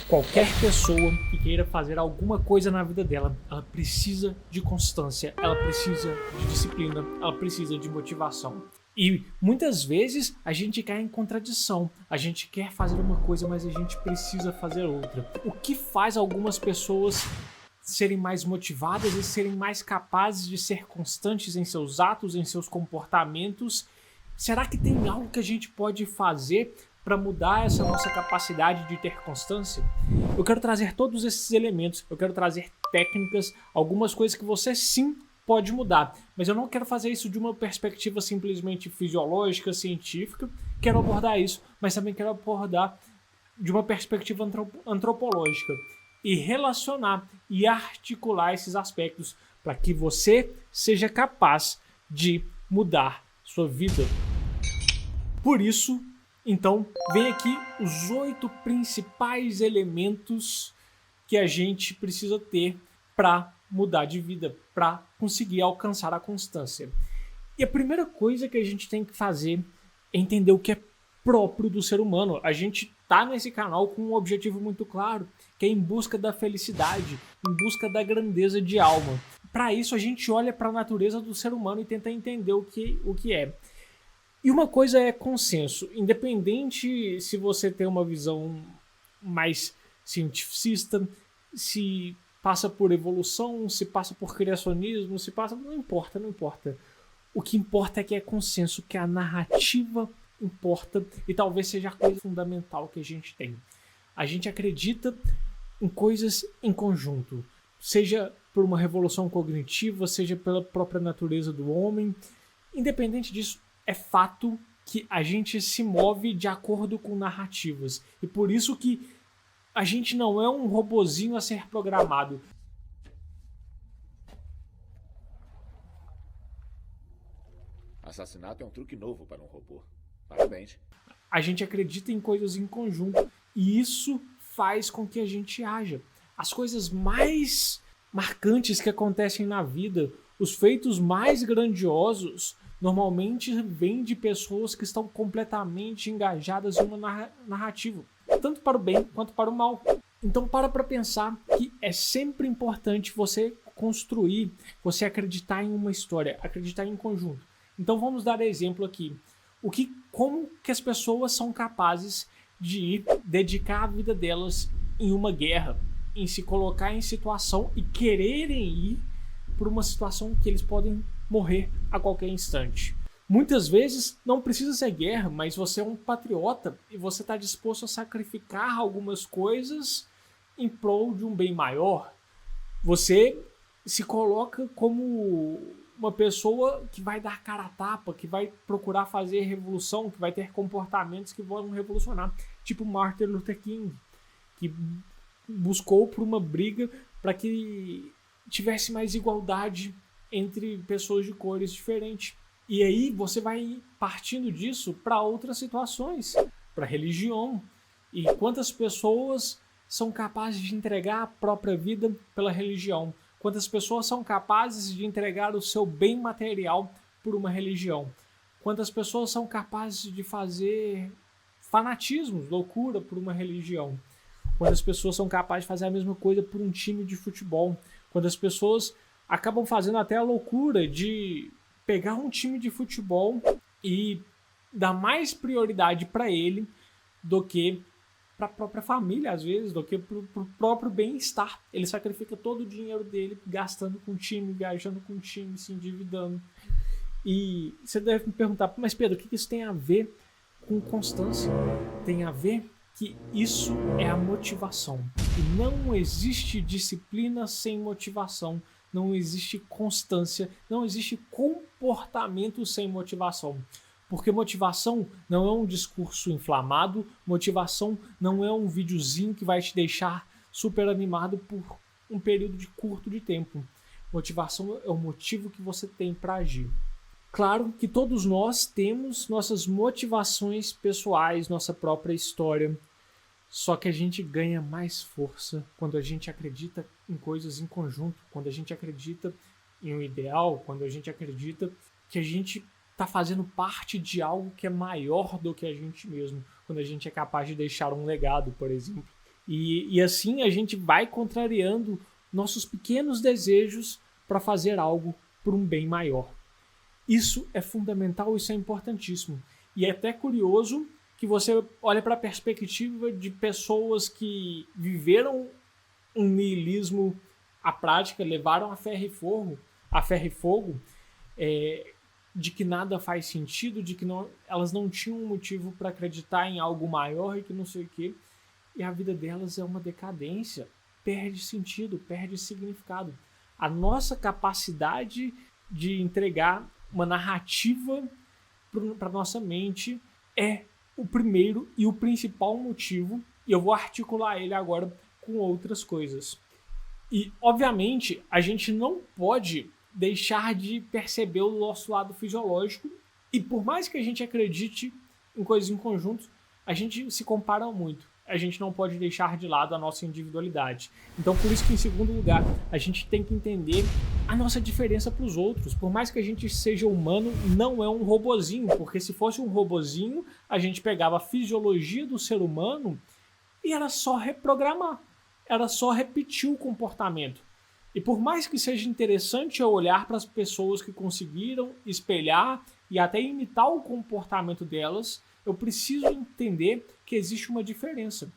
Qualquer pessoa que queira fazer alguma coisa na vida dela, ela precisa de constância, ela precisa de disciplina, ela precisa de motivação. E muitas vezes a gente cai em contradição. A gente quer fazer uma coisa, mas a gente precisa fazer outra. O que faz algumas pessoas serem mais motivadas e serem mais capazes de ser constantes em seus atos, em seus comportamentos? Será que tem algo que a gente pode fazer para mudar essa nossa capacidade de ter constância? Eu quero trazer todos esses elementos, eu quero trazer técnicas, algumas coisas que você sim pode mudar, mas eu não quero fazer isso de uma perspectiva simplesmente fisiológica, científica. Quero abordar isso, mas também quero abordar de uma perspectiva antropológica e relacionar e articular esses aspectos para que você seja capaz de mudar sua vida. Por isso, então, vem aqui os 8 principais elementos que a gente precisa ter para mudar de vida, para conseguir alcançar a constância. E a primeira coisa que a gente tem que fazer é entender o que é próprio do ser humano. A gente está nesse canal com um objetivo muito claro, que é em busca da felicidade, em busca da grandeza de alma. Para isso, a gente olha para a natureza do ser humano e tenta entender o que é. E uma coisa é consenso, independente se você tem uma visão mais cientificista, se passa por evolução, se passa por criacionismo, se passa... Não importa. O que importa é que é consenso, que a narrativa importa e talvez seja a coisa fundamental que a gente tem. A gente acredita em coisas em conjunto, seja por uma revolução cognitiva, seja pela própria natureza do homem. Independente disso, é fato que a gente se move de acordo com narrativas. E por isso que a gente não é um robozinho a ser programado. Assassinato é um truque novo para um robô. Parabéns. A gente acredita em coisas em conjunto. E isso faz com que a gente haja. As coisas mais marcantes que acontecem na vida, os feitos mais grandiosos, normalmente vêm de pessoas que estão completamente engajadas em uma narrativa, tanto para o bem quanto para o mal. Então para pensar que é sempre importante você construir, você acreditar em uma história, acreditar em conjunto. Então vamos dar exemplo aqui. Como que as pessoas são capazes de dedicar a vida delas em uma guerra, em se colocar em situação e quererem ir por uma situação que eles podem morrer a qualquer instante. Muitas vezes não precisa ser guerra, mas você é um patriota e você está disposto a sacrificar algumas coisas em prol de um bem maior. Você se coloca como uma pessoa que vai dar cara a tapa, que vai procurar fazer revolução, que vai ter comportamentos que vão revolucionar. Tipo Martin Luther King, que buscou por uma briga para que tivesse mais igualdade entre pessoas de cores diferentes. E aí você vai partindo disso para outras situações, para religião. E quantas pessoas são capazes de entregar a própria vida pela religião? Quantas pessoas são capazes de entregar o seu bem material por uma religião? Quantas pessoas são capazes de fazer fanatismos, loucura por uma religião? Quantas pessoas são capazes de fazer a mesma coisa por um time de futebol? Quantas pessoas acabam fazendo até a loucura de pegar um time de futebol e dar mais prioridade para ele do que para a própria família, às vezes, do que para o próprio bem-estar. Ele sacrifica todo o dinheiro dele gastando com o time, viajando com o time, se endividando. E você deve me perguntar, mas Pedro, o que isso tem a ver com constância? Tem a ver que isso é a motivação. E não existe disciplina sem motivação. Não existe constância, não existe comportamento sem motivação. Porque motivação não é um discurso inflamado, motivação não é um videozinho que vai te deixar super animado por um período curto de tempo. Motivação é o motivo que você tem para agir. Claro que todos nós temos nossas motivações pessoais, nossa própria história. Só que a gente ganha mais força quando a gente acredita em coisas em conjunto, quando a gente acredita em um ideal, quando a gente acredita que a gente está fazendo parte de algo que é maior do que a gente mesmo, quando a gente é capaz de deixar um legado, por exemplo. E assim a gente vai contrariando nossos pequenos desejos para fazer algo por um bem maior. Isso é fundamental, isso é importantíssimo. E é até curioso que você olha para a perspectiva de pessoas que viveram um niilismo à prática, levaram a ferro e fogo, de que nada faz sentido, de que elas não tinham um motivo para acreditar em algo maior e que não sei o quê. E a vida delas é uma decadência, perde sentido, perde significado. A nossa capacidade de entregar uma narrativa para nossa mente é o primeiro e o principal motivo, e eu vou articular ele agora com outras coisas. E, obviamente, a gente não pode deixar de perceber o nosso lado fisiológico, e por mais que a gente acredite em coisas em conjunto, a gente se compara muito. A gente não pode deixar de lado a nossa individualidade. Então, por isso que, em segundo lugar, a gente tem que entender a nossa diferença para os outros. Por mais que a gente seja humano, não é um robozinho, porque se fosse um robozinho, a gente pegava a fisiologia do ser humano e era só reprogramar, era só repetir o comportamento. E por mais que seja interessante eu olhar para as pessoas que conseguiram espelhar e até imitar o comportamento delas, eu preciso entender que existe uma diferença.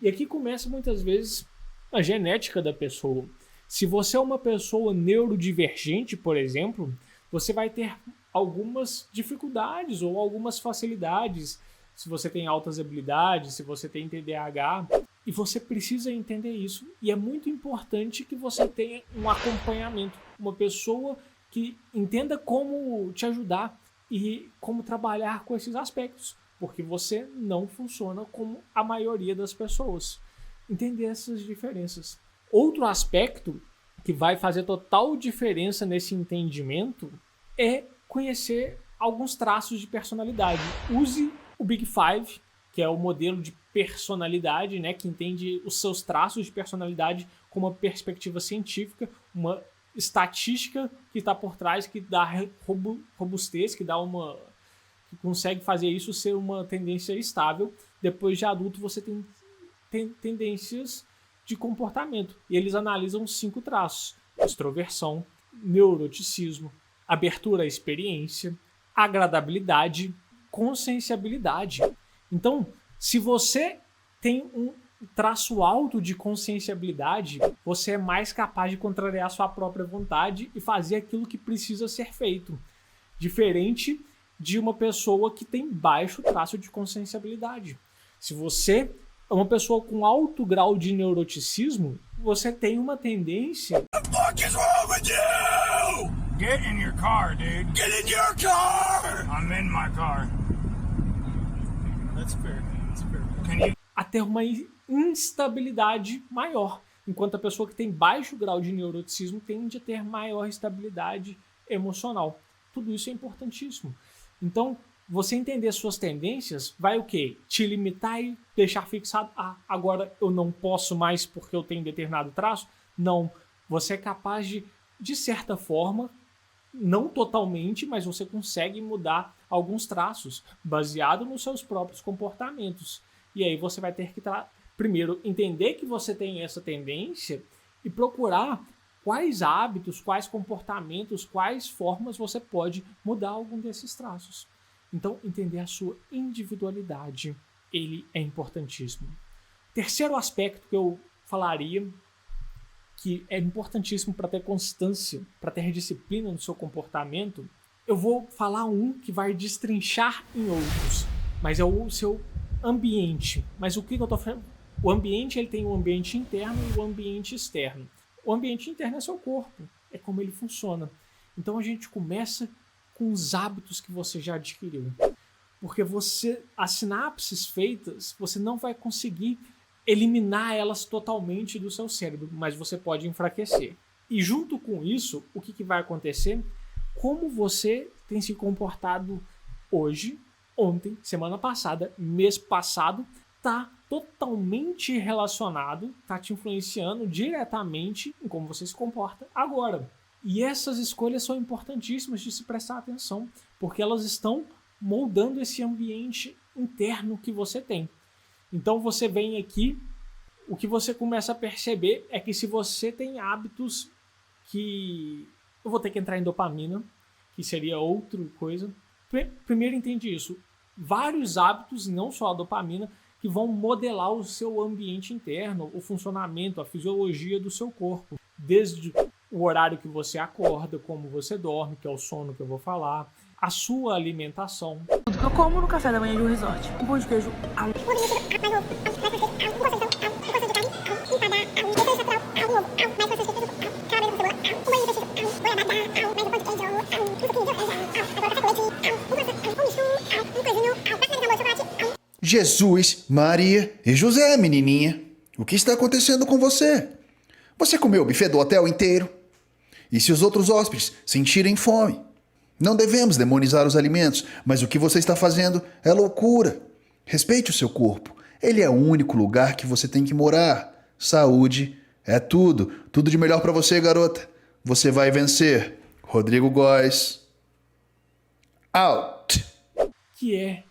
E aqui começa muitas vezes a genética da pessoa. Se você é uma pessoa neurodivergente, por exemplo, você vai ter algumas dificuldades ou algumas facilidades. Se você tem altas habilidades, se você tem TDAH, e você precisa entender isso. E é muito importante que você tenha um acompanhamento, uma pessoa que entenda como te ajudar e como trabalhar com esses aspectos, porque você não funciona como a maioria das pessoas. Entender essas diferenças. Outro aspecto que vai fazer total diferença nesse entendimento é conhecer alguns traços de personalidade. Use o Big Five, que é o modelo de personalidade, né, que entende os seus traços de personalidade com uma perspectiva científica, uma estatística que está por trás, que dá robustez, que consegue fazer isso ser uma tendência estável. Depois de adulto, você tem tendências de comportamento. E eles analisam 5 traços: extroversão, neuroticismo, abertura à experiência, agradabilidade, conscienciabilidade. Então, se você tem um traço alto de conscienciabilidade, você é mais capaz de contrariar sua própria vontade e fazer aquilo que precisa ser feito. Diferente de uma pessoa que tem baixo traço de conscienciabilidade. Se você é uma pessoa com alto grau de neuroticismo, você tem uma tendência... What the fuck is wrong with you? Get in your car, dude. Get in your car! I'm in my car. That's fair. a ter uma instabilidade maior, enquanto a pessoa que tem baixo grau de neuroticismo tende a ter maior estabilidade emocional. Tudo isso é importantíssimo. Então, você entender suas tendências vai o quê? Te limitar e deixar fixado. Ah, agora eu não posso mais porque eu tenho determinado traço? Não. Você é capaz de certa forma, não totalmente, mas você consegue mudar alguns traços baseado nos seus próprios comportamentos. E aí você vai ter que primeiro entender que você tem essa tendência e procurar quais hábitos, quais comportamentos, quais formas você pode mudar algum desses traços. Então, entender a sua individualidade, ele é importantíssimo. Terceiro aspecto que eu falaria, que é importantíssimo para ter constância, para ter disciplina no seu comportamento, eu vou falar um que vai destrinchar em outros, mas é o seu ambiente. Mas o que eu estou falando? O ambiente, ele tem um ambiente interno e um ambiente externo. O ambiente interno é seu corpo, é como ele funciona. Então a gente começa com os hábitos que você já adquiriu. Porque as sinapses feitas, você não vai conseguir eliminar elas totalmente do seu cérebro, mas você pode enfraquecer. E junto com isso, o que vai acontecer? Como você tem se comportado hoje, ontem, semana passada, mês passado, está totalmente relacionado, está te influenciando diretamente em como você se comporta agora. E essas escolhas são importantíssimas de se prestar atenção, porque elas estão moldando esse ambiente interno que você tem. Então você vem aqui o que você começa a perceber é que se você tem hábitos que... Eu vou ter que entrar em dopamina, que seria outra coisa. Primeiro entende isso. Vários hábitos, não só a dopamina, que vão modelar o seu ambiente interno, o funcionamento, a fisiologia do seu corpo. Desde o horário que você acorda, como você dorme, que é o sono que eu vou falar, a sua alimentação. Tudo que eu como no café da manhã de um resort. Um pão de queijo. Jesus, Maria e José, menininha. O que está acontecendo com você? Você comeu o buffet do hotel inteiro? E se os outros hóspedes sentirem fome? Não devemos demonizar os alimentos, mas o que você está fazendo é loucura. Respeite o seu corpo. Ele é o único lugar que você tem que morar. Saúde é tudo. Tudo de melhor para você, garota. Você vai vencer. Rodrigo Góes. Out. Que é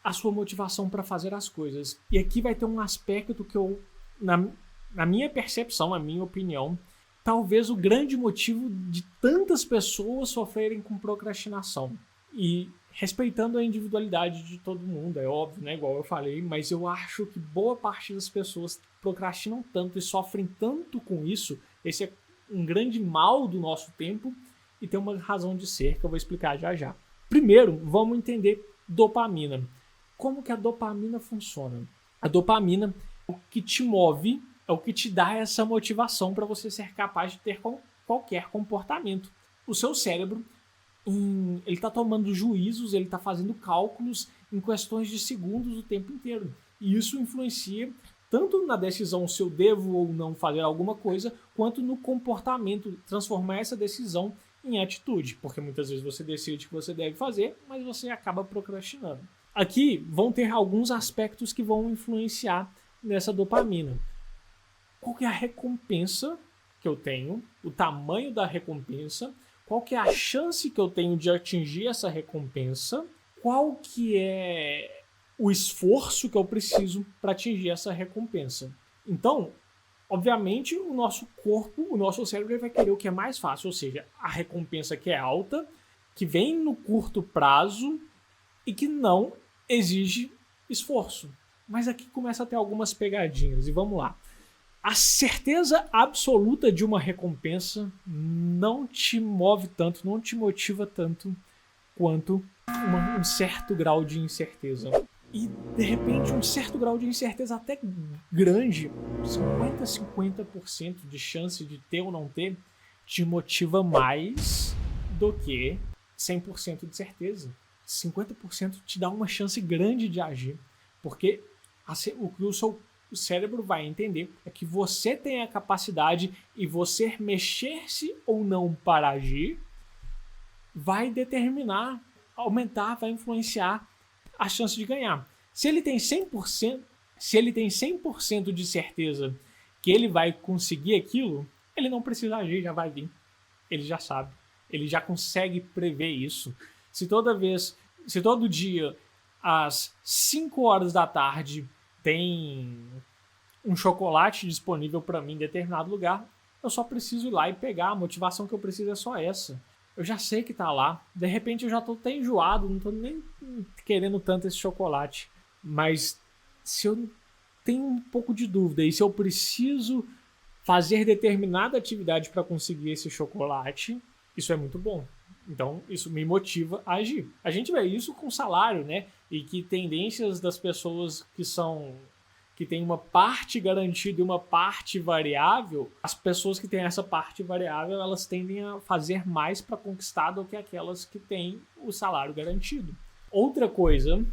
a sua motivação para fazer as coisas. E aqui vai ter um aspecto que eu, na minha percepção, na minha opinião, talvez o grande motivo de tantas pessoas sofrerem com procrastinação. E respeitando a individualidade de todo mundo, é óbvio, né? Igual eu falei, mas eu acho que boa parte das pessoas procrastinam tanto e sofrem tanto com isso. Esse é um grande mal do nosso tempo e tem uma razão de ser que eu vou explicar já já. Primeiro, vamos entender dopamina. Como que a dopamina funciona? A dopamina é o que te move, é o que te dá essa motivação para você ser capaz de ter qualquer comportamento. O seu cérebro, ele está tomando juízos, ele está fazendo cálculos em questões de segundos o tempo inteiro. E isso influencia tanto na decisão se eu devo ou não fazer alguma coisa, quanto no comportamento, transformar essa decisão em atitude. Porque muitas vezes você decide que você deve fazer, mas você acaba procrastinando. Aqui vão ter alguns aspectos que vão influenciar nessa dopamina. Qual que é a recompensa que eu tenho? O tamanho da recompensa? Qual que é a chance que eu tenho de atingir essa recompensa? Qual que é o esforço que eu preciso para atingir essa recompensa? Então, obviamente, o nosso corpo, o nosso cérebro vai querer o que é mais fácil, ou seja, a recompensa que é alta, que vem no curto prazo e que não exige esforço. Mas aqui começa a ter algumas pegadinhas, e vamos lá. A certeza absoluta de uma recompensa não te move tanto, não te motiva tanto quanto um certo grau de incerteza. E, de repente, um certo grau de incerteza até grande, 50% de chance de ter ou não ter, te motiva mais do que 100% de certeza. 50% te dá uma chance grande de agir, porque o que o seu cérebro vai entender é que você tem a capacidade e você mexer-se ou não para agir vai determinar, aumentar, vai influenciar a chance de ganhar. Se ele tem 100% de certeza que ele vai conseguir aquilo, ele não precisa agir, já vai vir. Ele já sabe, ele já consegue prever isso. Se todo dia, às 5 horas da tarde, tem um chocolate disponível para mim em determinado lugar, eu só preciso ir lá e pegar. A motivação que eu preciso é só essa. Eu já sei que tá lá. De repente eu já tô até enjoado, não tô nem querendo tanto esse chocolate. Mas se eu tenho um pouco de dúvida e se eu preciso fazer determinada atividade para conseguir esse chocolate, isso é muito bom. Então, isso me motiva a agir. A gente vê isso com salário, né? E que tendências das pessoas que têm uma parte garantida e uma parte variável, as pessoas que têm essa parte variável, elas tendem a fazer mais para conquistar do que aquelas que têm o salário garantido. Outra coisa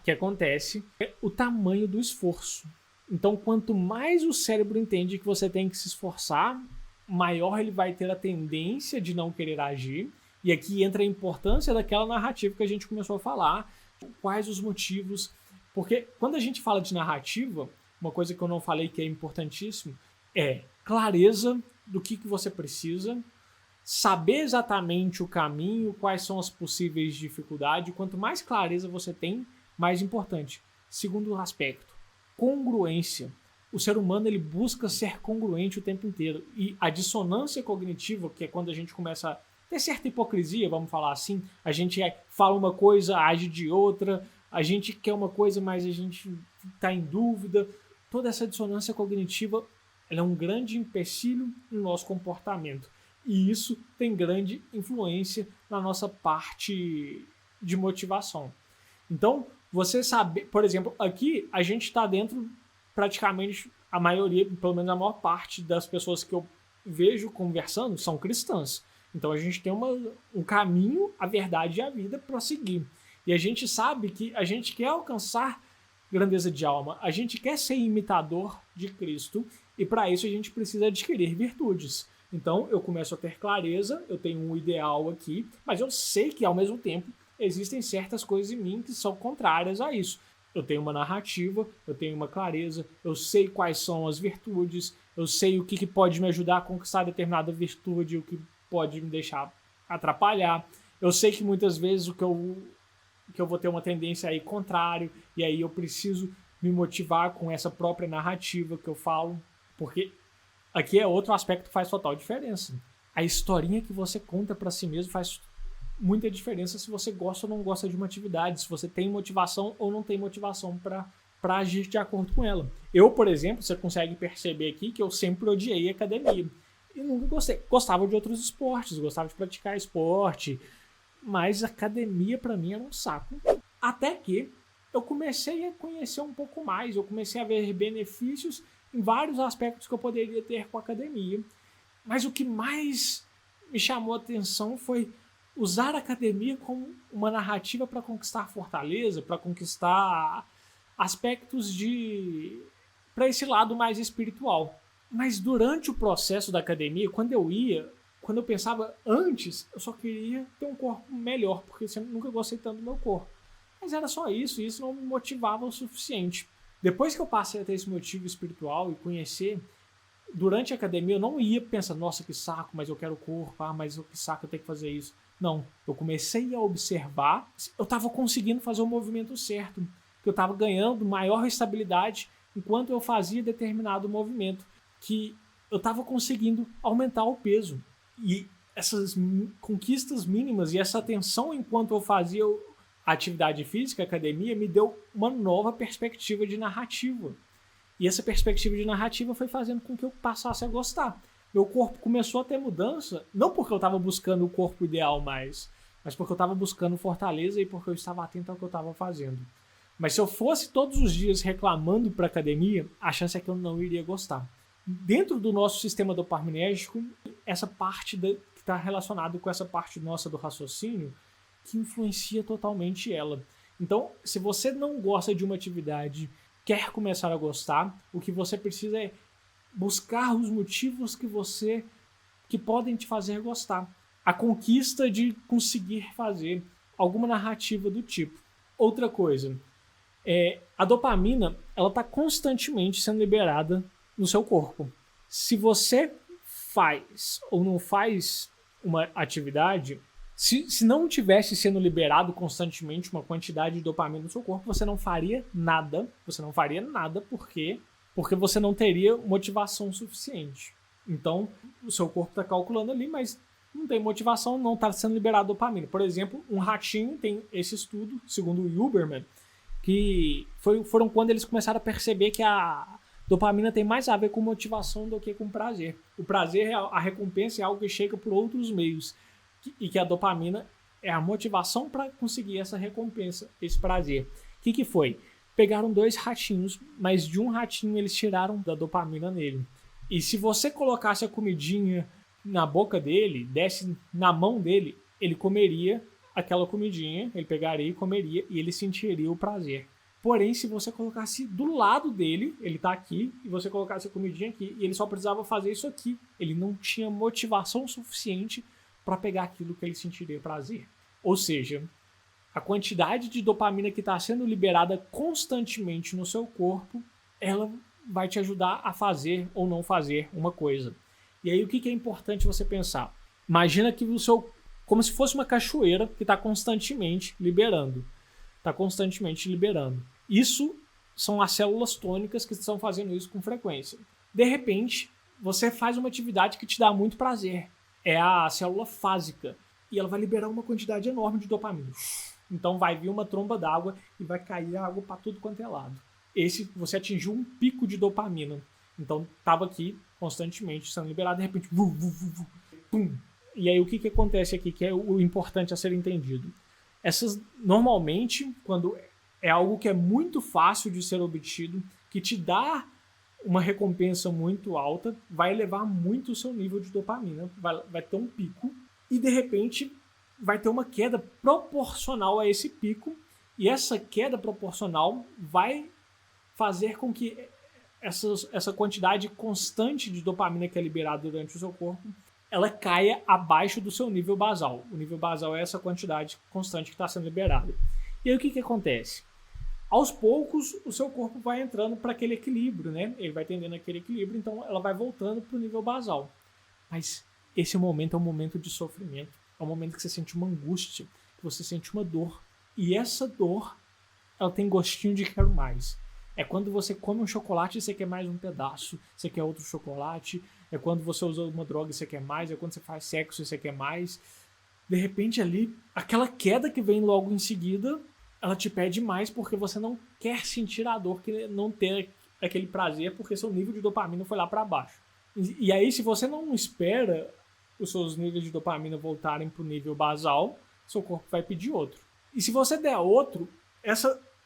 que acontece é o tamanho do esforço. Então, quanto mais o cérebro entende que você tem que se esforçar, maior ele vai ter a tendência de não querer agir. E aqui entra a importância daquela narrativa que a gente começou a falar, quais os motivos. Porque quando a gente fala de narrativa, uma coisa que eu não falei que é importantíssimo é clareza do que você precisa, saber exatamente o caminho, quais são as possíveis dificuldades. Quanto mais clareza você tem, mais importante. Segundo aspecto, congruência. o ser humano ele busca ser congruente o tempo inteiro. E a dissonância cognitiva, que é quando a gente começa a ter certa hipocrisia, vamos falar assim, a gente fala uma coisa, age de outra, a gente quer uma coisa, mas a gente está em dúvida. Toda essa dissonância cognitiva ela é um grande empecilho no nosso comportamento. E isso tem grande influência na nossa parte de motivação. Então, você sabe, por exemplo, aqui a gente está dentro, praticamente a maioria, pelo menos a maior parte das pessoas que eu vejo conversando são cristãs. Então a gente tem um caminho, a verdade e a vida para seguir. E a gente sabe que a gente quer alcançar grandeza de alma, a gente quer ser imitador de Cristo e para isso a gente precisa adquirir virtudes. Então eu começo a ter clareza, eu tenho um ideal aqui, mas eu sei que ao mesmo tempo existem certas coisas em mim que são contrárias a isso. Eu tenho uma narrativa, eu tenho uma clareza, eu sei quais são as virtudes, eu sei o que pode me ajudar a conquistar determinada virtude, o que pode me deixar atrapalhar. Eu sei que muitas vezes o que eu vou ter uma tendência aí contrário, e aí eu preciso me motivar com essa própria narrativa que eu falo, porque aqui é outro aspecto que faz total diferença. A historinha que você conta para si mesmo faz muita diferença se você gosta ou não gosta de uma atividade, se você tem motivação ou não tem motivação para agir de acordo com ela. Eu, por exemplo, você consegue perceber aqui que eu sempre odiei academia. Eu nunca gostei. Gostava de outros esportes, gostava de praticar esporte, mas academia para mim era um saco. Até que eu comecei a conhecer um pouco mais, eu comecei a ver benefícios em vários aspectos que eu poderia ter com a academia. Mas o que mais me chamou a atenção foi usar a academia como uma narrativa para conquistar fortaleza, para conquistar aspectos para esse lado mais espiritual. Mas durante o processo da academia, quando eu pensava antes, eu só queria ter um corpo melhor, porque eu nunca gostei tanto do meu corpo. Mas era só isso, e isso não me motivava o suficiente. Depois que eu passei a ter esse motivo espiritual e conhecer, durante a academia eu não ia pensar, nossa, que saco, mas eu quero corpo, mas que saco, eu tenho que fazer isso. Não, eu comecei a observar, eu estava conseguindo fazer o movimento certo, que eu estava ganhando maior estabilidade enquanto eu fazia determinado movimento, que eu estava conseguindo aumentar o peso. E essas conquistas mínimas e essa atenção enquanto eu fazia a atividade física, a academia, me deu uma nova perspectiva de narrativa. E essa perspectiva de narrativa foi fazendo com que eu passasse a gostar. Meu corpo começou a ter mudança, não porque eu estava buscando o corpo ideal mais, mas porque eu estava buscando fortaleza e porque eu estava atento ao que eu estava fazendo. Mas se eu fosse todos os dias reclamando para a academia, a chance é que eu não iria gostar. Dentro do nosso sistema dopaminérgico, essa parte que está relacionada com essa parte nossa do raciocínio, que influencia totalmente ela. Então, se você não gosta de uma atividade, quer começar a gostar, o que você precisa é buscar os motivos que podem te fazer gostar. A conquista de conseguir fazer alguma narrativa do tipo. Outra coisa, a dopamina ela está constantemente sendo liberada no seu corpo. Se você faz ou não faz uma atividade, se não tivesse sendo liberado constantemente uma quantidade de dopamina no seu corpo, você não faria nada. Você não faria nada porque você não teria motivação suficiente. Então, o seu corpo está calculando ali, mas não tem motivação, não está sendo liberado dopamina. Por exemplo, um ratinho tem esse estudo, segundo o Huberman, que foram quando eles começaram a perceber que a dopamina tem mais a ver com motivação do que com prazer. O prazer, a recompensa é algo que chega por outros meios. E que a dopamina é a motivação para conseguir essa recompensa, esse prazer. O que foi? Pegaram 2 ratinhos, mas de um ratinho eles tiraram da dopamina nele. E se você colocasse a comidinha na boca dele, desse na mão dele, ele comeria aquela comidinha, ele pegaria e comeria e ele sentiria o prazer. Porém, se você colocasse do lado dele, ele está aqui, e você colocasse a comidinha aqui, e ele só precisava fazer isso aqui. Ele não tinha motivação suficiente para pegar aquilo que ele sentiria prazer. Ou seja, a quantidade de dopamina que está sendo liberada constantemente no seu corpo, ela vai te ajudar a fazer ou não fazer uma coisa. E aí o que é importante você pensar? Imagina que como se fosse uma cachoeira que está constantemente liberando. Está constantemente liberando. Isso são as células tônicas que estão fazendo isso com frequência. De repente, você faz uma atividade que te dá muito prazer. É a célula fásica. E ela vai liberar uma quantidade enorme de dopamina. Então vai vir uma tromba d'água e vai cair água para tudo quanto é lado. Você atingiu um pico de dopamina. Então estava aqui constantemente sendo liberado, de repente, pum. E aí o que acontece aqui, que é o importante a ser entendido? Normalmente, quando é algo que é muito fácil de ser obtido, que te dá uma recompensa muito alta, vai elevar muito o seu nível de dopamina, vai ter um pico, e de repente vai ter uma queda proporcional a esse pico, e essa queda proporcional vai fazer com que essa quantidade constante de dopamina que é liberada durante o seu corpo, ela caia abaixo do seu nível basal. O nível basal é essa quantidade constante que está sendo liberada. E aí o que acontece? Aos poucos, o seu corpo vai entrando para aquele equilíbrio, né? Ele vai tendendo aquele equilíbrio, então ela vai voltando para o nível basal. Mas esse momento é um momento de sofrimento. É um momento que você sente uma angústia, que você sente uma dor. E essa dor, ela tem gostinho de quero mais. É quando você come um chocolate e você quer mais um pedaço, você quer outro chocolate. É quando você usa uma droga e você quer mais. É quando você faz sexo e você quer mais. De repente ali, aquela queda que vem logo em seguida, ela te pede mais porque você não quer sentir a dor, que não ter aquele prazer, porque seu nível de dopamina foi lá para baixo. E aí, se você não espera os seus níveis de dopamina voltarem para o nível basal, seu corpo vai pedir outro. E se você der outro,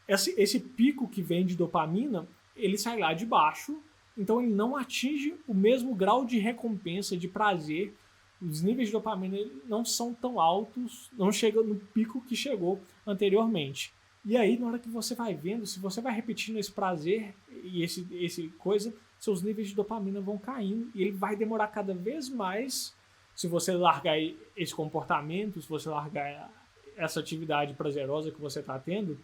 esse pico que vem de dopamina, ele sai lá de baixo, então ele não atinge o mesmo grau de recompensa, de prazer. Os níveis de dopamina não são tão altos, não chegam no pico que chegou anteriormente. E aí, na hora que você vai vendo, se você vai repetindo esse prazer e esse coisa, seus níveis de dopamina vão caindo e ele vai demorar cada vez mais. Se você largar esse comportamento, se você largar essa atividade prazerosa que você está tendo,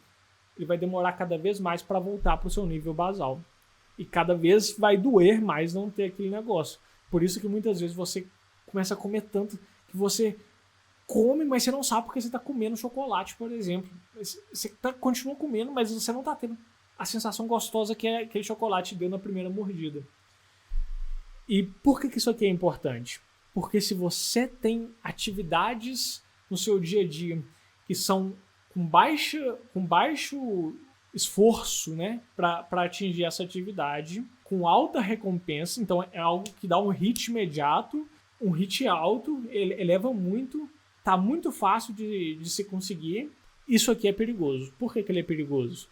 ele vai demorar cada vez mais para voltar para o seu nível basal. E cada vez vai doer mais não ter aquele negócio. Por isso que muitas vezes você começa a comer tanto que você come, mas você não sabe porque você está comendo chocolate, por exemplo. Você continua comendo, mas você não está tendo a sensação gostosa que aquele chocolate deu na primeira mordida. E por que isso aqui é importante? Porque se você tem atividades no seu dia a dia que são com baixo esforço, né, para atingir essa atividade, com alta recompensa, então é algo que dá um hit imediato, um hit alto, ele eleva muito, tá muito fácil de se conseguir. Isso aqui é perigoso. Por que ele é perigoso?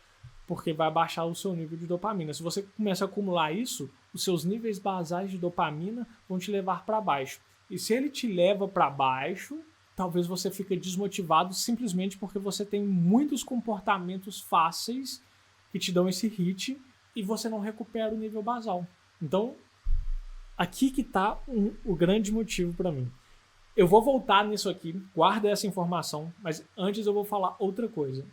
Porque vai baixar o seu nível de dopamina. Se você começa a acumular isso, os seus níveis basais de dopamina vão te levar para baixo. E se ele te leva para baixo, talvez você fique desmotivado simplesmente porque você tem muitos comportamentos fáceis que te dão esse hit e você não recupera o nível basal. Então, aqui que está o grande motivo para mim. Eu vou voltar nisso aqui, guarda essa informação, mas antes eu vou falar outra coisa,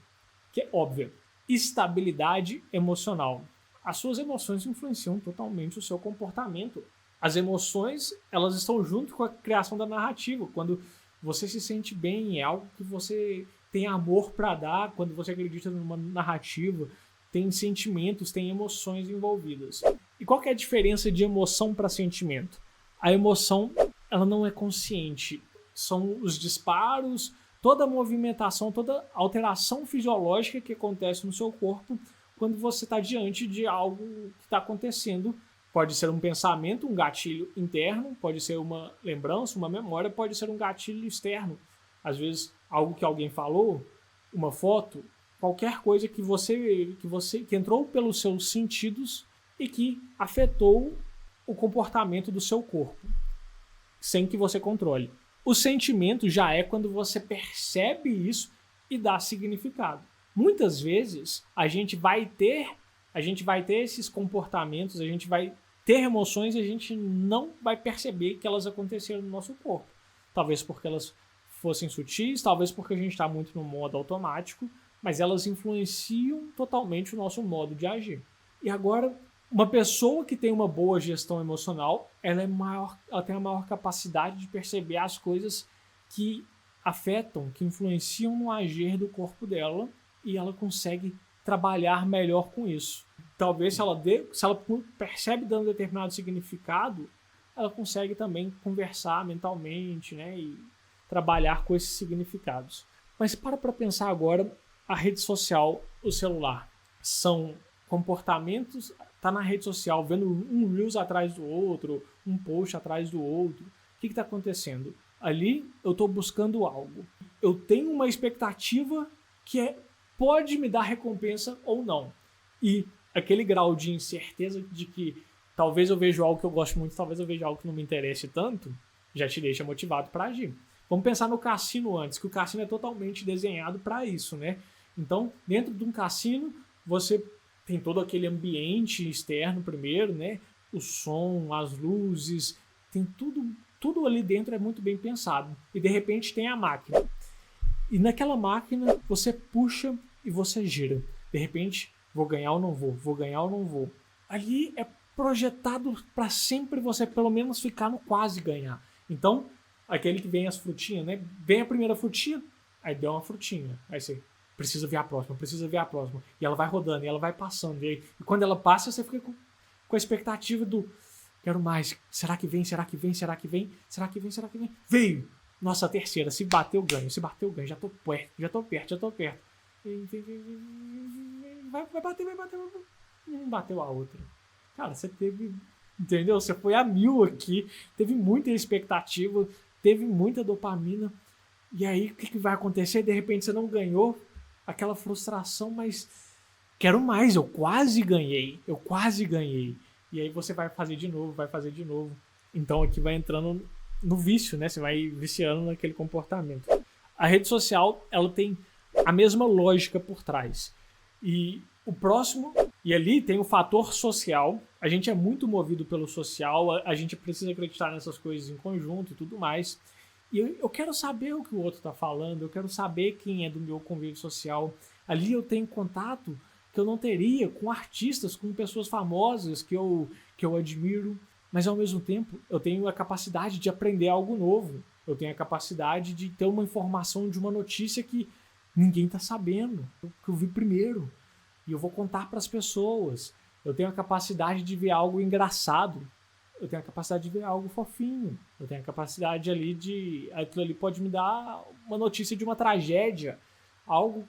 que é óbvia. Estabilidade emocional. As suas emoções influenciam totalmente o seu comportamento. As emoções, elas estão junto com a criação da narrativa. Quando você se sente bem, é algo que você tem amor para dar, quando você acredita numa narrativa, tem sentimentos, tem emoções envolvidas. E qual que é a diferença de emoção para sentimento? A emoção, ela não é consciente. São os disparos, toda a movimentação, toda a alteração fisiológica que acontece no seu corpo quando você está diante de algo que está acontecendo. Pode ser um pensamento, um gatilho interno, pode ser uma lembrança, uma memória, pode ser um gatilho externo. Às vezes, algo que alguém falou, uma foto, qualquer coisa que entrou pelos seus sentidos e que afetou o comportamento do seu corpo, sem que você controle. O sentimento já é quando você percebe isso e dá significado. Muitas vezes a gente vai ter esses comportamentos, a gente vai ter emoções e a gente não vai perceber que elas aconteceram no nosso corpo. Talvez porque elas fossem sutis, talvez porque a gente está muito no modo automático, mas elas influenciam totalmente o nosso modo de agir. E agora, uma pessoa que tem uma boa gestão emocional, ela tem a maior capacidade de perceber as coisas que afetam, que influenciam no agir do corpo dela, e ela consegue trabalhar melhor com isso. talvez se ela percebe dando determinado significado, ela consegue também conversar mentalmente, né, e trabalhar com esses significados. Mas para pensar agora, a rede social, o celular, são comportamentos, tá na rede social vendo um Reels atrás do outro, um post atrás do outro. O que está acontecendo? Ali eu estou buscando algo. Eu tenho uma expectativa que pode me dar recompensa ou não. E aquele grau de incerteza de que talvez eu veja algo que eu gosto muito, talvez eu veja algo que não me interesse tanto, já te deixa motivado para agir. Vamos pensar no cassino antes, que o cassino é totalmente desenhado para isso, né? Então, dentro de um cassino, você tem todo aquele ambiente externo primeiro, né? O som, as luzes, tem tudo ali dentro é muito bem pensado. E de repente tem a máquina. E naquela máquina você puxa e você gira. De repente, vou ganhar ou não vou? Vou ganhar ou não vou? Ali é projetado para sempre você pelo menos ficar no quase ganhar. Então, aquele que vem as frutinhas, né? Vem a primeira frutinha, aí deu uma frutinha. Aí você precisa ver a próxima. E ela vai rodando, e ela vai passando. E quando ela passa, você fica com a expectativa do quero mais. Será que vem? Veio! Nossa, a terceira. Se bater, eu ganho. Já tô perto. Vai bater. Não bateu a outra. Cara, você teve... Entendeu? Você foi a 1000 aqui. Teve muita expectativa. Teve muita dopamina. E aí, o que vai acontecer? De repente, você não ganhou. Aquela frustração, mas... Quero mais. Eu quase ganhei. E aí você vai fazer de novo. Então aqui vai entrando no vício, né? Você vai viciando naquele comportamento. A rede social, ela tem a mesma lógica por trás. E o próximo... E ali tem o fator social. A gente é muito movido pelo social. A gente precisa acreditar nessas coisas em conjunto e tudo mais. E eu quero saber o que o outro está falando. Eu quero saber quem é do meu convívio social. Ali eu tenho contato que eu não teria com artistas, com pessoas famosas que eu admiro, mas ao mesmo tempo eu tenho a capacidade de aprender algo novo, eu tenho a capacidade de ter uma informação de uma notícia que ninguém está sabendo, que eu vi primeiro, e eu vou contar para as pessoas. Eu tenho a capacidade de ver algo engraçado, eu tenho a capacidade de ver algo fofinho, eu tenho a capacidade ali de... Aquilo ali pode me dar uma notícia de uma tragédia, algo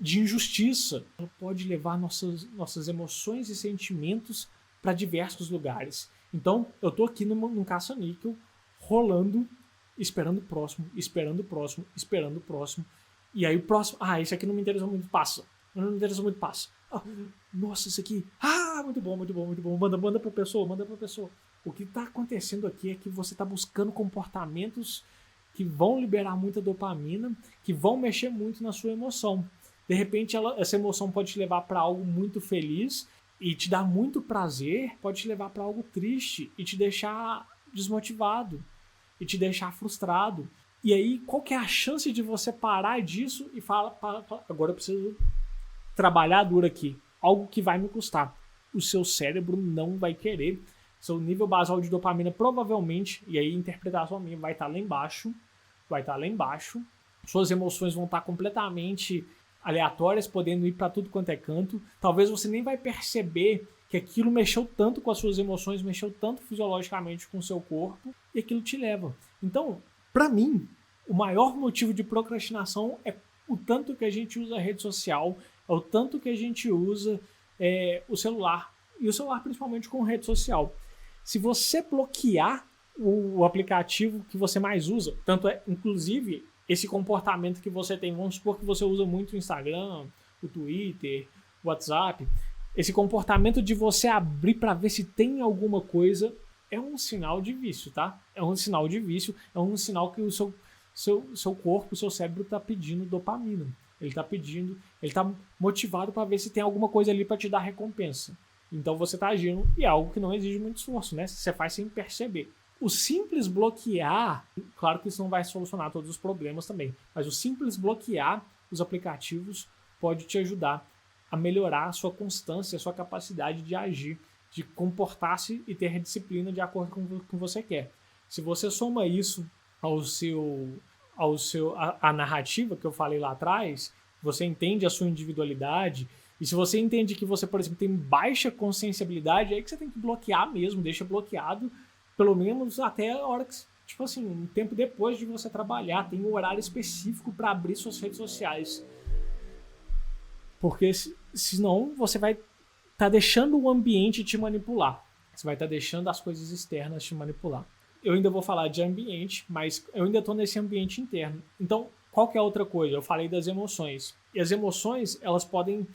de injustiça. Ela pode levar nossas emoções e sentimentos para diversos lugares. Então, eu tô aqui num caça-níquel, rolando, esperando o próximo. E aí o próximo... esse aqui não me interessou muito, passa. Nossa, isso aqui... muito bom. Manda pra pessoa. O que tá acontecendo aqui é que você tá buscando comportamentos que vão liberar muita dopamina, que vão mexer muito na sua emoção. De repente, essa emoção pode te levar para algo muito feliz e te dar muito prazer, pode te levar para algo triste e te deixar desmotivado e te deixar frustrado. E aí, qual que é a chance de você parar disso e falar, agora eu preciso trabalhar duro aqui, algo que vai me custar. O seu cérebro não vai querer. Seu nível basal de dopamina provavelmente, e aí a interpretação minha, vai estar lá embaixo. Suas emoções vão estar completamente aleatórias, podendo ir para tudo quanto é canto. Talvez você nem vai perceber que aquilo mexeu tanto com as suas emoções, mexeu tanto fisiologicamente com o seu corpo, e aquilo te leva. Então, para mim, o maior motivo de procrastinação é o tanto que a gente usa a rede social, é o tanto que a gente usa o celular, e o celular principalmente com rede social. Se você bloquear o aplicativo que você mais usa, tanto é, inclusive, esse comportamento que você tem, vamos supor que você usa muito o Instagram, o Twitter, o WhatsApp, esse comportamento de você abrir para ver se tem alguma coisa é um sinal de vício, tá? É um sinal de vício, é um sinal que o seu corpo, o seu cérebro está pedindo dopamina. Ele está motivado para ver se tem alguma coisa ali para te dar recompensa. Então você está agindo e é algo que não exige muito esforço, né? Você faz sem perceber. O simples bloquear, claro que isso não vai solucionar todos os problemas também, mas o simples bloquear os aplicativos pode te ajudar a melhorar a sua constância, a sua capacidade de agir, de comportar-se e ter disciplina de acordo com o que você quer. Se você soma isso à narrativa que eu falei lá atrás, você entende a sua individualidade, E se você entende que você, por exemplo, tem baixa conscienciabilidade, é aí que você tem que bloquear mesmo, deixa bloqueado, pelo menos até a hora que, tipo assim, um tempo depois de você trabalhar, tem um horário específico para abrir suas redes sociais. Porque senão você vai estar deixando o ambiente te manipular. Você vai estar deixando as coisas externas te manipular. Eu ainda vou falar de ambiente, mas eu ainda estou nesse ambiente interno. Então, qual que é a outra coisa? Eu falei das emoções. E as emoções, elas podem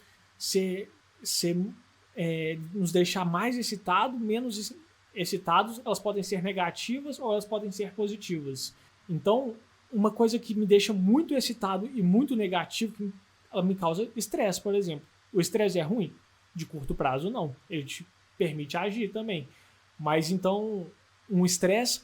nos deixar mais excitados, menos excitados. Elas podem ser negativas ou elas podem ser positivas. Então, uma coisa que me deixa muito excitado e muito negativo, ela me causa estresse, por exemplo. O estresse é ruim? De curto prazo, não. Ele te permite agir também. Mas então, um estresse,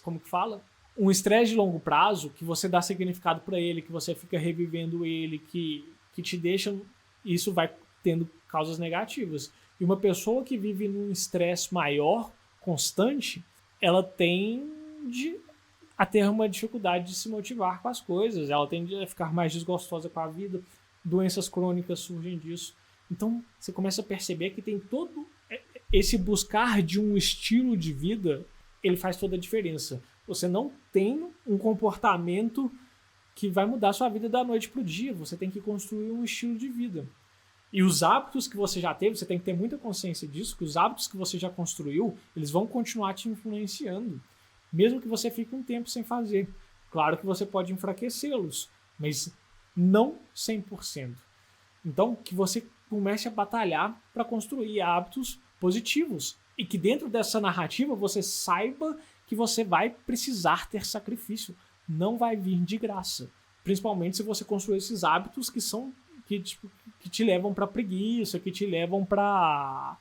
como que fala? Um estresse de longo prazo, que você dá significado para ele, que você fica revivendo ele, que te deixa... Isso vai tendo causas negativas. E uma pessoa que vive num estresse maior, constante, ela tende a ter uma dificuldade de se motivar com as coisas. Ela tende a ficar mais desgostosa com a vida. Doenças crônicas surgem disso. Então, você começa a perceber que tem todo esse buscar de um estilo de vida, ele faz toda a diferença. Você não tem um comportamento que vai mudar a sua vida da noite para o dia. Você tem que construir um estilo de vida. E os hábitos que você já teve, você tem que ter muita consciência disso, que os hábitos que você já construiu, eles vão continuar te influenciando, mesmo que você fique um tempo sem fazer. Claro que você pode enfraquecê-los, mas não 100%. Então, que você comece a batalhar para construir hábitos positivos. E que dentro dessa narrativa você saiba que você vai precisar ter sacrifício. Não vai vir de graça. Principalmente se você construir esses hábitos que te levam para preguiça, que te levam para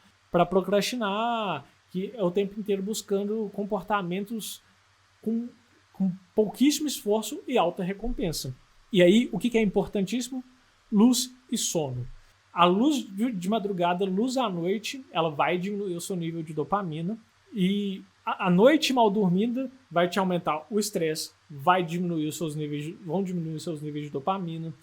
procrastinar, que é o tempo inteiro buscando comportamentos com pouquíssimo esforço e alta recompensa. E aí, o que é importantíssimo? Luz e sono. A luz de madrugada, luz à noite, ela vai diminuir o seu nível de dopamina. E a noite mal dormida vai te aumentar o estresse, vão diminuir os seus níveis de dopamina.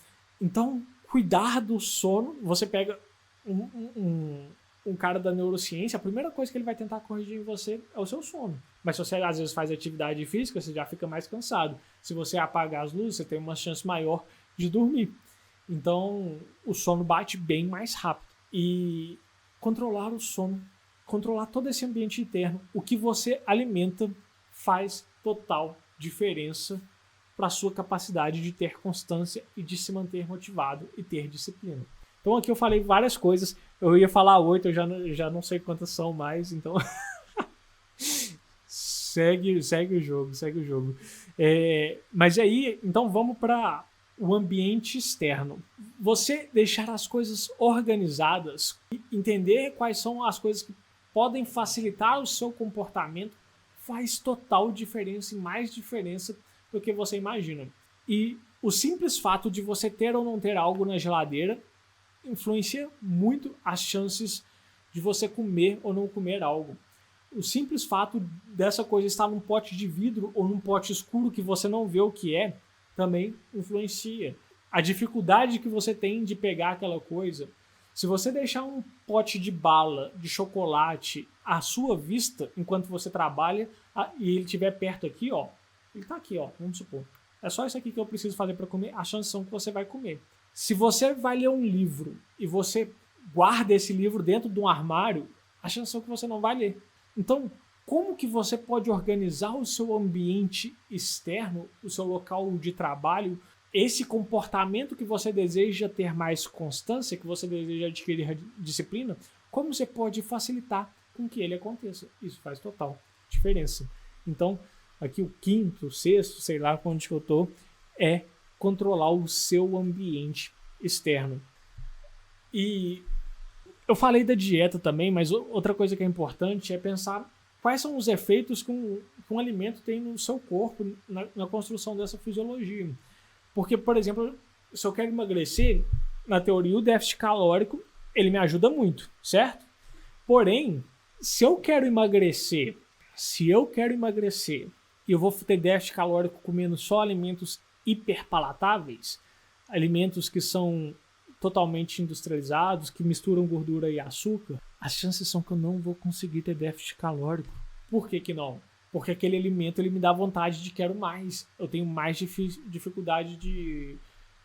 Então, cuidar do sono, você pega um cara da neurociência, a primeira coisa que ele vai tentar corrigir em você é o seu sono. Mas se você às vezes faz atividade física, você já fica mais cansado. Se você apagar as luzes, você tem uma chance maior de dormir. Então, o sono bate bem mais rápido. E controlar o sono, controlar todo esse ambiente interno, o que você alimenta faz total diferença para a sua capacidade de ter constância e de se manter motivado e ter disciplina. Então aqui eu falei várias coisas, eu ia falar 8, eu já não sei quantas são mais, então segue o jogo. Mas aí, então vamos para o ambiente externo. Você deixar as coisas organizadas, entender quais são as coisas que podem facilitar o seu comportamento, faz total diferença e mais diferença do que você imagina. E o simples fato de você ter ou não ter algo na geladeira influencia muito as chances de você comer ou não comer algo. O simples fato dessa coisa estar num pote de vidro ou num pote escuro que você não vê o que é, também influencia. A dificuldade que você tem de pegar aquela coisa. Se você deixar um pote de bala, de chocolate, à sua vista, enquanto você trabalha, e ele estiver perto aqui, ó, ele tá aqui, ó, vamos supor. É só isso aqui que eu preciso fazer para comer, as chances são que você vai comer. Se você vai ler um livro e você guarda esse livro dentro de um armário, as chances são que você não vai ler. Então, como que você pode organizar o seu ambiente externo, o seu local de trabalho, esse comportamento que você deseja ter mais constância, que você deseja adquirir disciplina, como você pode facilitar com que ele aconteça? Isso faz total diferença. Então, aqui o quinto, sexto, sei lá onde eu tô, é controlar o seu ambiente externo. E eu falei da dieta também, mas outra coisa que é importante é pensar quais são os efeitos que um alimento tem no seu corpo, na construção dessa fisiologia. Porque, por exemplo, se eu quero emagrecer, na teoria o déficit calórico, ele me ajuda muito, certo? Porém, se eu quero emagrecer e eu vou ter déficit calórico comendo só alimentos hiperpalatáveis, alimentos que são totalmente industrializados, que misturam gordura e açúcar, as chances são que eu não vou conseguir ter déficit calórico. Por que não? Porque aquele alimento ele me dá vontade de quero mais. Eu tenho mais dificuldade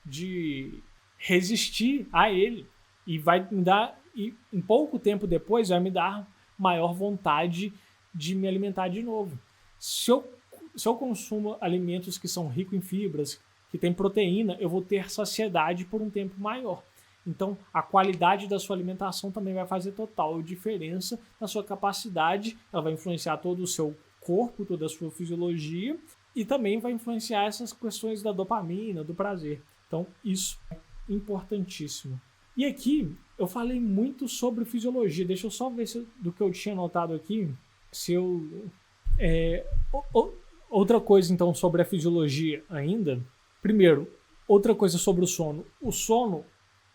de resistir a ele. E vai me dar, e em pouco tempo depois, vai me dar maior vontade de me alimentar de novo. Se eu consumo alimentos que são ricos em fibras, que tem proteína, eu vou ter saciedade por um tempo maior. Então, a qualidade da sua alimentação também vai fazer total diferença na sua capacidade, ela vai influenciar todo o seu corpo, toda a sua fisiologia, e também vai influenciar essas questões da dopamina, do prazer. Então, isso é importantíssimo. E aqui, eu falei muito sobre fisiologia. Deixa eu só ver do que eu tinha anotado aqui, se eu... outra coisa, então, sobre a fisiologia ainda. Primeiro, outra coisa sobre o sono. O sono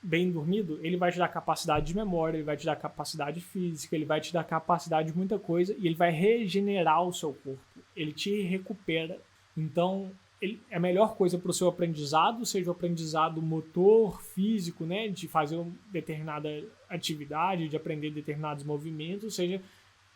bem dormido, ele vai te dar capacidade de memória, ele vai te dar capacidade física, ele vai te dar capacidade de muita coisa e ele vai regenerar o seu corpo. Ele te recupera. Então, é a melhor coisa para o seu aprendizado, seja o aprendizado motor, físico, né, de fazer uma determinada atividade, de aprender determinados movimentos, seja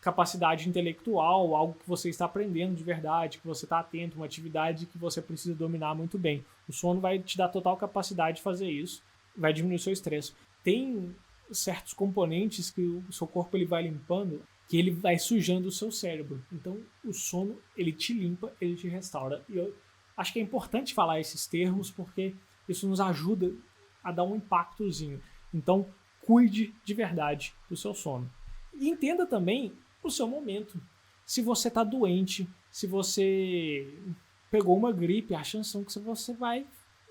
capacidade intelectual, algo que você está aprendendo de verdade, que você está atento, uma atividade que você precisa dominar muito bem. O sono vai te dar total capacidade de fazer isso, vai diminuir o seu estresse. Tem certos componentes que o seu corpo ele vai limpando, que ele vai sujando o seu cérebro. Então, o sono, ele te limpa, ele te restaura. E eu acho que é importante falar esses termos, porque isso nos ajuda a dar um impactozinho. Então, cuide de verdade do seu sono. E entenda também o seu momento. Se você está doente, se você pegou uma gripe, a chance é que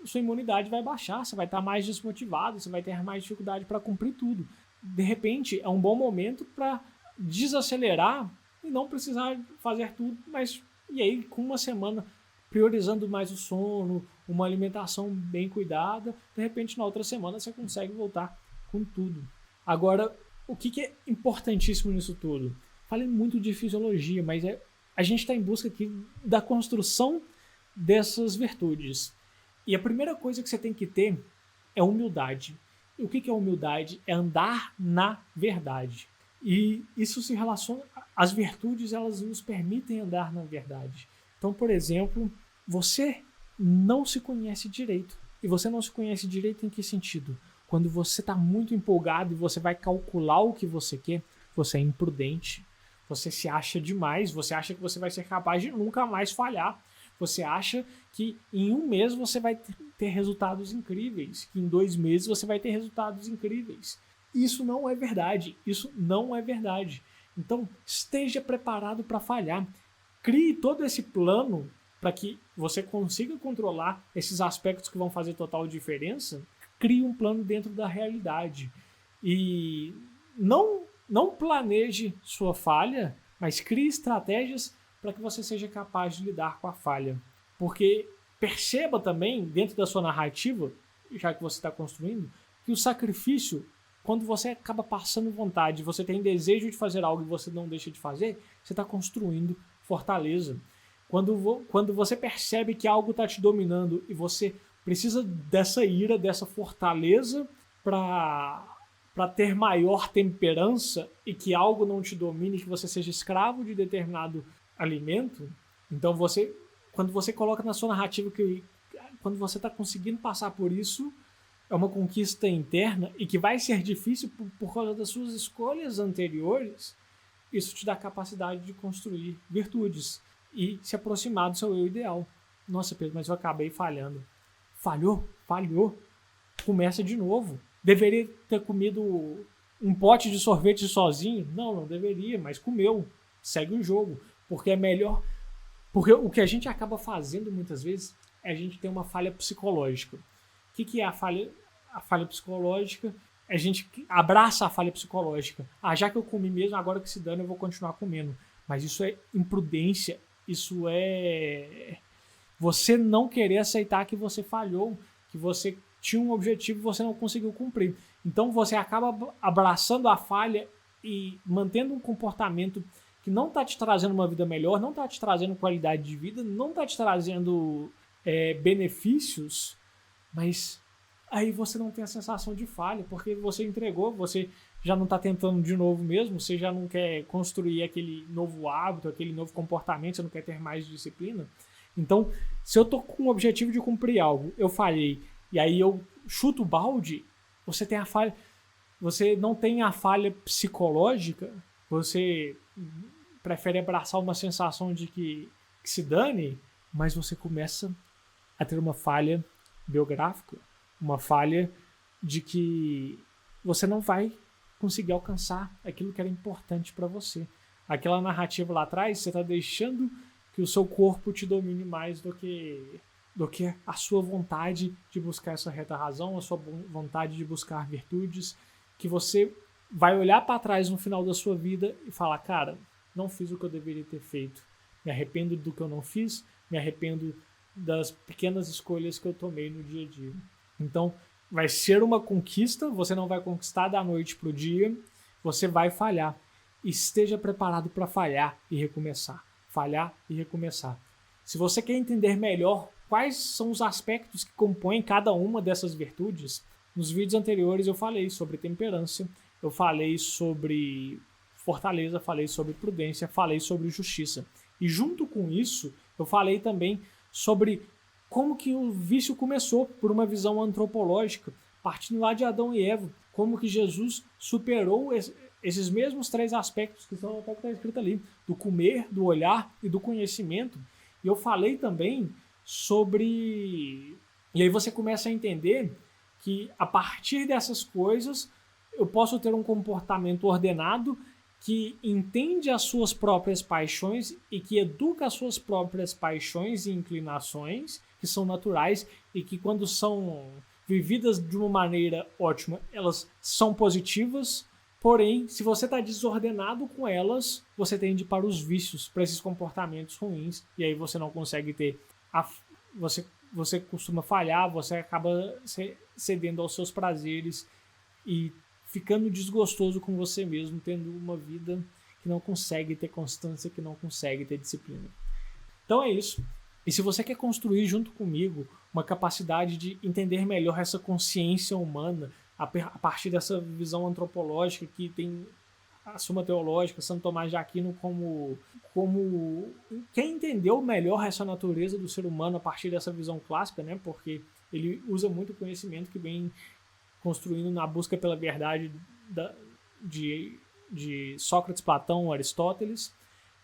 sua imunidade vai baixar, você vai estar mais desmotivado, você vai ter mais dificuldade para cumprir tudo. De repente, é um bom momento para desacelerar e não precisar fazer tudo, mas e aí com uma semana priorizando mais o sono, uma alimentação bem cuidada, de repente na outra semana você consegue voltar com tudo. Agora, o que é importantíssimo nisso tudo? Falei muito de fisiologia, mas a gente está em busca aqui da construção dessas virtudes. E a primeira coisa que você tem que ter é humildade. E o que é humildade? É andar na verdade. E isso se relaciona... As virtudes, elas nos permitem andar na verdade. Então, por exemplo, você não se conhece direito. E você não se conhece direito em que sentido? Quando você está muito empolgado e você vai calcular o que você quer, você é imprudente. Você se acha demais, você acha que você vai ser capaz de nunca mais falhar. Você acha que em um mês você vai ter resultados incríveis, que em 2 meses você vai ter resultados incríveis. Isso não é verdade, isso não é verdade. Então, esteja preparado para falhar. Crie todo esse plano para que você consiga controlar esses aspectos que vão fazer total diferença. Crie um plano dentro da realidade. E não planeje sua falha, mas crie estratégias para que você seja capaz de lidar com a falha. Porque perceba também, dentro da sua narrativa, já que você está construindo, que o sacrifício, quando você acaba passando vontade, você tem desejo de fazer algo e você não deixa de fazer, você está construindo fortaleza. Quando você percebe que algo está te dominando e você precisa dessa ira, dessa fortaleza para ter maior temperança e que algo não te domine, que você seja escravo de determinado alimento, então quando você coloca na sua narrativa que quando você está conseguindo passar por isso, é uma conquista interna e que vai ser difícil por causa das suas escolhas anteriores, isso te dá a capacidade de construir virtudes e se aproximar do seu eu ideal. Nossa, Pedro, mas eu acabei falhando. Falhou. Começa de novo. Deveria ter comido um pote de sorvete sozinho? Não deveria, mas comeu. Segue o jogo. Porque é melhor. Porque o que a gente acaba fazendo muitas vezes é a gente ter uma falha psicológica. O que é a falha? A falha psicológica, a gente abraça a falha psicológica. Já que eu comi mesmo, agora que se dane eu vou continuar comendo. Mas isso é imprudência. Isso é você não querer aceitar que você falhou, que você tinha um objetivo e você não conseguiu cumprir. Então você acaba abraçando a falha e mantendo um comportamento que não está te trazendo uma vida melhor, não está te trazendo qualidade de vida, não está te trazendo benefícios, mas aí você não tem a sensação de falha, porque você entregou, você já não está tentando de novo mesmo, você já não quer construir aquele novo hábito, aquele novo comportamento, você não quer ter mais disciplina. Então, se eu tô com o objetivo de cumprir algo, eu falhei, e aí eu chuto o balde, você tem a falha, você não tem a falha psicológica, você prefere abraçar uma sensação de que se dane, mas você começa a ter uma falha biográfica, uma falha de que você não vai conseguir alcançar aquilo que era importante para você. Aquela narrativa lá atrás, você está deixando que o seu corpo te domine mais do que a sua vontade de buscar essa reta razão, a sua vontade de buscar virtudes, que você vai olhar para trás no final da sua vida e falar, cara, não fiz o que eu deveria ter feito, me arrependo do que eu não fiz, me arrependo das pequenas escolhas que eu tomei no dia a dia. Então, vai ser uma conquista, você não vai conquistar da noite para o dia, você vai falhar. Esteja preparado para falhar e recomeçar. Falhar e recomeçar. Se você quer entender melhor quais são os aspectos que compõem cada uma dessas virtudes, nos vídeos anteriores eu falei sobre temperança, eu falei sobre fortaleza, falei sobre prudência, falei sobre justiça. E junto com isso, eu falei também sobre como que o vício começou por uma visão antropológica, partindo lá de Adão e Eva, como que Jesus superou esses mesmos 3 aspectos que está escrito ali, do comer, do olhar e do conhecimento. E eu falei também sobre... E aí você começa a entender que a partir dessas coisas eu posso ter um comportamento ordenado que entende as suas próprias paixões e que educa as suas próprias paixões e inclinações, que são naturais e que quando são vividas de uma maneira ótima, elas são positivas, porém, se você está desordenado com elas, você tende para os vícios, para esses comportamentos ruins, e aí você não consegue ter... Você costuma falhar, você acaba cedendo aos seus prazeres e ficando desgostoso com você mesmo, tendo uma vida que não consegue ter constância, que não consegue ter disciplina. Então é isso. E se você quer construir junto comigo uma capacidade de entender melhor essa consciência humana a partir dessa visão antropológica que tem a Suma Teológica, Santo Tomás de Aquino como quem entendeu melhor essa natureza do ser humano a partir dessa visão clássica, né? Porque ele usa muito conhecimento que vem construindo na busca pela verdade de Sócrates, Platão, Aristóteles,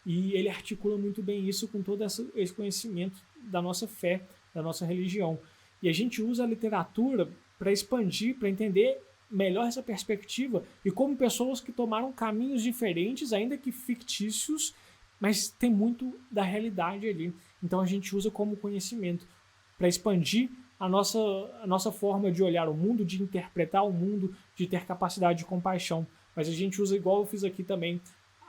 e ele articula muito bem isso com todo esse conhecimento da nossa fé, da nossa religião. E a gente usa a literatura para expandir, para entender melhor essa perspectiva e como pessoas que tomaram caminhos diferentes, ainda que fictícios, mas tem muito da realidade ali. Então a gente usa como conhecimento para expandir a nossa forma de olhar o mundo, de interpretar o mundo, de ter capacidade de compaixão. Mas a gente usa, igual eu fiz aqui também,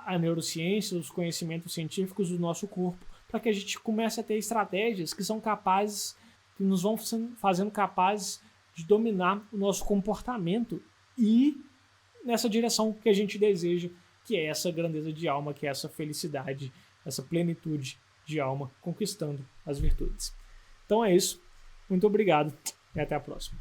a neurociência, os conhecimentos científicos do nosso corpo, para que a gente comece a ter estratégias que são capazes, que nos vão fazendo capazes de dominar o nosso comportamento e nessa direção que a gente deseja, que é essa grandeza de alma, que é essa felicidade, essa plenitude de alma, conquistando as virtudes. Então é isso. Muito obrigado e até a próxima.